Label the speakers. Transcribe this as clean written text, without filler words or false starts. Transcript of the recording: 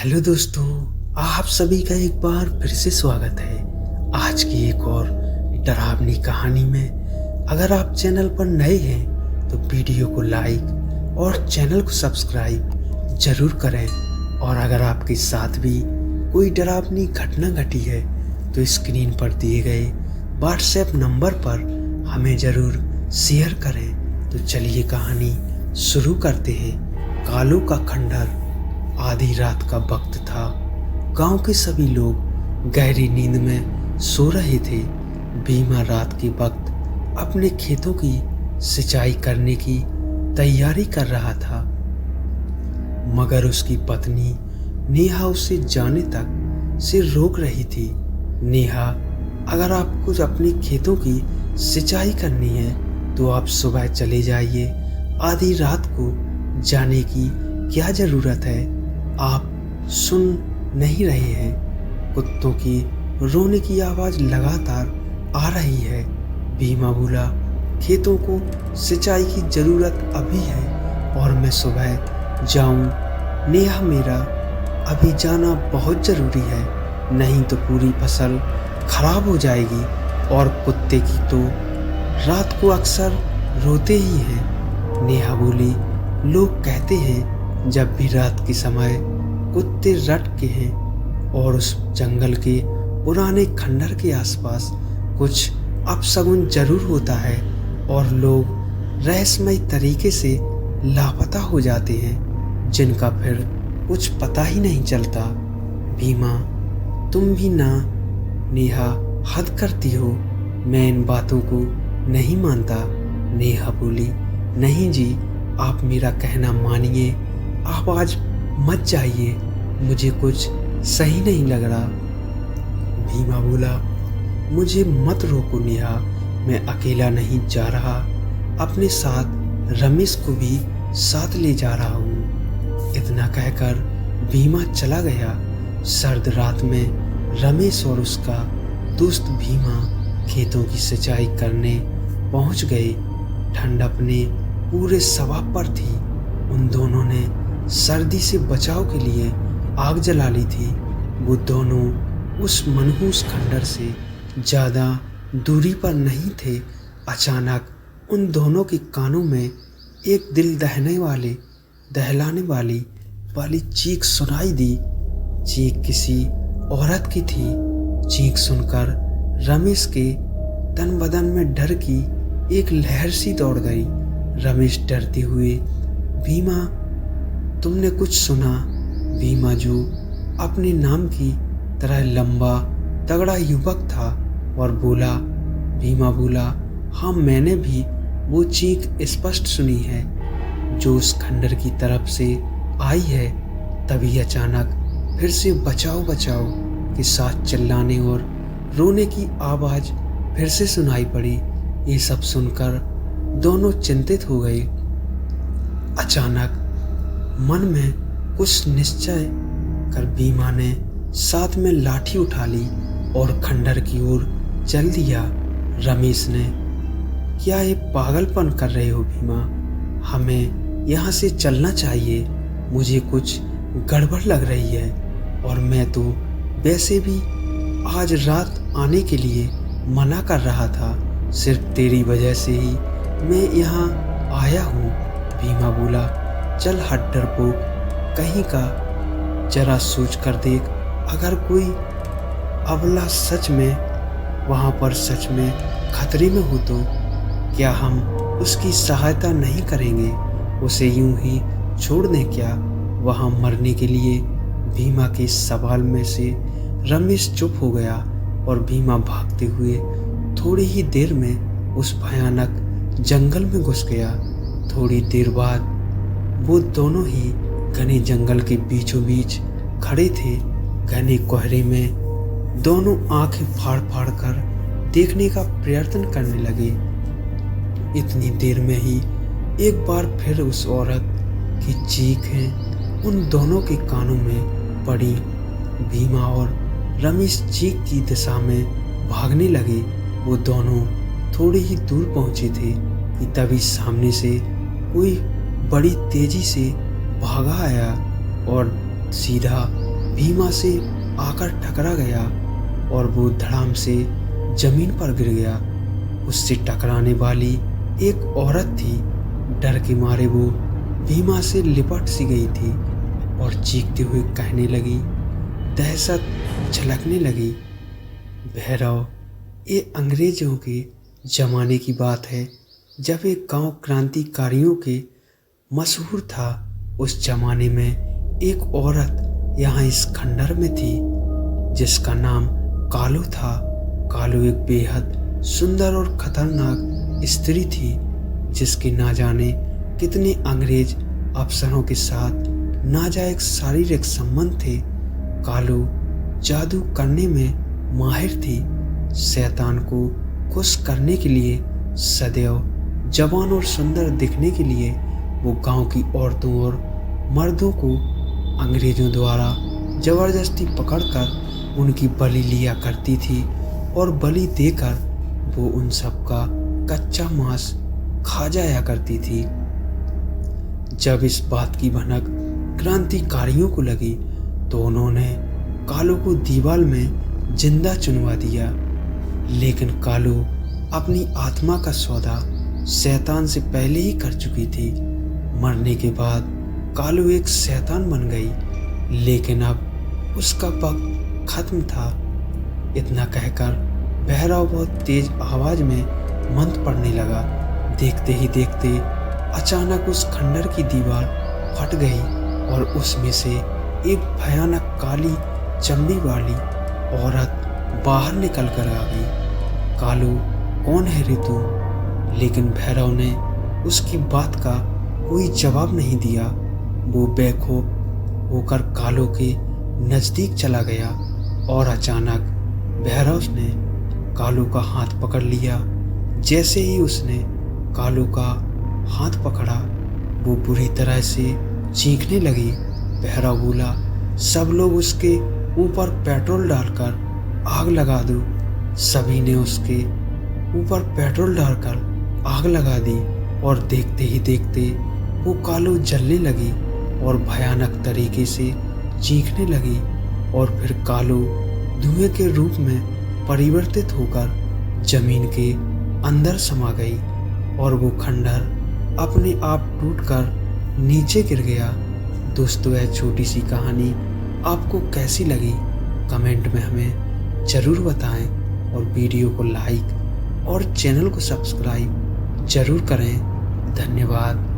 Speaker 1: Hello दोस्तों, आप सभी का एक बार फिर से स्वागत है आज की एक और डरावनी कहानी में। अगर आप चैनल पर नए हैं तो वीडियो को लाइक और चैनल को सब्सक्राइब जरूर करें। और अगर आपके साथ भी कोई डरावनी घटना घटी है तो स्क्रीन पर दिए गए व्हाट्सएप नंबर पर हमें ज़रूर शेयर करें। तो चलिए कहानी शुरू करते हैं। कालों का खंडर। आधी रात का वक्त था। गांव के सभी लोग गहरी नींद में सो रहे थे। भीमा रात के वक्त अपने खेतों की सिंचाई करने की तैयारी कर रहा था, मगर उसकी पत्नी नेहा उसे जाने तक से रोक रही थी। नेहा, अगर आपको अपने खेतों की सिंचाई करनी है तो आप सुबह चले जाइए। आधी रात को जाने की क्या ज़रूरत है? आप सुन नहीं रहे हैं? कुत्तों की रोने की आवाज़ लगातार आ रही है। भीमा बोला, खेतों को सिंचाई की ज़रूरत अभी है और मैं सुबह जाऊं। नेहा, मेरा अभी जाना बहुत ज़रूरी है, नहीं तो पूरी फसल खराब हो जाएगी। और कुत्ते की तो रात को अक्सर रोते ही हैं। नेहा बोली, लोग कहते हैं जब भी रात के समय कुत्ते रटते हैं और उस जंगल के पुराने खंडर के आसपास कुछ अपशगुन जरूर होता है और लोग रहस्यमय तरीके से लापता हो जाते हैं, जिनका फिर कुछ पता ही नहीं चलता। भीमा, तुम भी ना। नेहा, हद करती हो, मैं इन बातों को नहीं मानता। नेहा बोली, नहीं जी, आप मेरा कहना मानिए, आप आज मत जाइए, मुझे कुछ सही नहीं लग रहा। भीमा बोला, मुझे मत रोको नेहा, मैं अकेला नहीं जा रहा, अपने साथ रमेश को भी साथ ले जा रहा हूँ। इतना कहकर भीमा चला गया। सर्द रात में रमेश और उसका दोस्त भीमा खेतों की सिंचाई करने पहुँच गए। ठंड अपने पूरे स्वभाव पर थी। उन दोनों ने सर्दी से बचाव के लिए आग जला ली थी। वो दोनों उस मनहूस खंडर से ज़्यादा दूरी पर नहीं थे। अचानक उन दोनों के कानों में एक दिल दहलाने वाली चीख सुनाई दी। चीख किसी औरत की थी। चीख सुनकर रमेश के तन बदन में डर की एक लहर सी दौड़ गई। रमेश डरते हुए, भीमा, तुमने कुछ सुना? भीमा, जो अपने नाम की तरह लंबा तगड़ा युवक था, और बोला। भीमा बोला, हाँ, मैंने भी वो चीख स्पष्ट सुनी है, जो उस खंडर की तरफ से आई है। तभी अचानक फिर से बचाओ बचाओ के साथ चिल्लाने और रोने की आवाज़ फिर से सुनाई पड़ी। ये सब सुनकर दोनों चिंतित हो गए। अचानक मन में कुछ निश्चय कर भीमा ने साथ में लाठी उठा ली और खंडर की ओर चल दिया। रमेश ने, क्या ये पागलपन कर रहे हो भीमा? हमें यहाँ से चलना चाहिए, मुझे कुछ गड़बड़ लग रही है, और मैं तो वैसे भी आज रात आने के लिए मना कर रहा था, सिर्फ तेरी वजह से ही मैं यहाँ आया हूँ। भीमा बोला, चल हट डरपोक कहीं का, जरा सोच कर देख, अगर कोई अबला सच में वहाँ पर सच में खतरे में हो तो क्या हम उसकी सहायता नहीं करेंगे? उसे यूं ही छोड़ दें क्या वहाँ मरने के लिए? भीमा के सवाल में से रमेश चुप हो गया और भीमा भागते हुए थोड़ी ही देर में उस भयानक जंगल में घुस गया। थोड़ी देर बाद वो दोनों ही घने जंगल के बीचों बीच खड़े थे। घने कोहरे में दोनों आंखें फाड़ फाड़ कर देखने का प्रयत्न करने लगे। इतनी देर में ही एक बार फिर उस औरत की चीखें उन दोनों के कानों में पड़ी। भीमा और रमेश चीख की दिशा में भागने लगे। वो दोनों थोड़ी ही दूर पहुंचे थे कि तभी सामने से कोई बड़ी तेजी से भागा आया और सीधा भीमा से आकर टकरा गया और वो धड़ाम से जमीन पर गिर गया। उससे टकराने वाली एक औरत थी। डर के मारे वो भीमा से लिपट सी गई थी और चीखते हुए कहने लगी, दहशत झलकने लगी। भैरव, ये अंग्रेजों के ज़माने की बात है जब एक गांव क्रांतिकारियों के मशहूर था। उस जमाने में एक औरत यहाँ इस खंडर में थी जिसका नाम कालू था। कालू एक बेहद सुंदर और खतरनाक स्त्री थी जिसके ना जाने कितने अंग्रेज अफसरों के साथ नाजायज शारीरिक संबंध थे। कालू जादू करने में माहिर थी। शैतान को खुश करने के लिए सदैव जवान और सुंदर दिखने के लिए वो गांव की औरतों और मर्दों को अंग्रेजों द्वारा जबरदस्ती पकड़कर उनकी बलि लिया करती थी और बलि देकर वो उन सब का कच्चा मांस खा जाया करती थी। जब इस बात की भनक क्रांतिकारियों को लगी तो उन्होंने कालू को दीवार में जिंदा चुनवा दिया। लेकिन कालू अपनी आत्मा का सौदा शैतान से पहले ही कर चुकी थी। मरने के बाद कालू एक शैतान बन गई, लेकिन अब उसका वक्त खत्म था। इतना कहकर भैरव बहुत तेज आवाज में मंत्र पढ़ने लगा। देखते ही देखते अचानक उस खंडर की दीवार फट गई और उसमें से एक भयानक काली चमड़ी वाली औरत बाहर निकल कर आ गई। कालू, कौन है रे तू? लेकिन भैरव ने उसकी बात का कोई जवाब नहीं दिया। वो बेखौफ होकर कालू के नज़दीक चला गया और अचानक भैरव ने कालू का हाथ पकड़ लिया। जैसे ही उसने कालू का हाथ पकड़ा वो बुरी तरह से चीखने लगी। भैरव बोला, सब लोग उसके ऊपर पेट्रोल डालकर आग लगा दो। सभी ने उसके ऊपर पेट्रोल डालकर आग लगा दी और देखते ही देखते वो कालू जलने लगी और भयानक तरीके से चीखने लगी और फिर कालू धुएं के रूप में परिवर्तित होकर जमीन के अंदर समा गई और वो खंडर अपने आप टूटकर नीचे गिर गया। दोस्तों, यह छोटी सी कहानी आपको कैसी लगी कमेंट में हमें ज़रूर बताएं और वीडियो को लाइक और चैनल को सब्सक्राइब ज़रूर करें। धन्यवाद।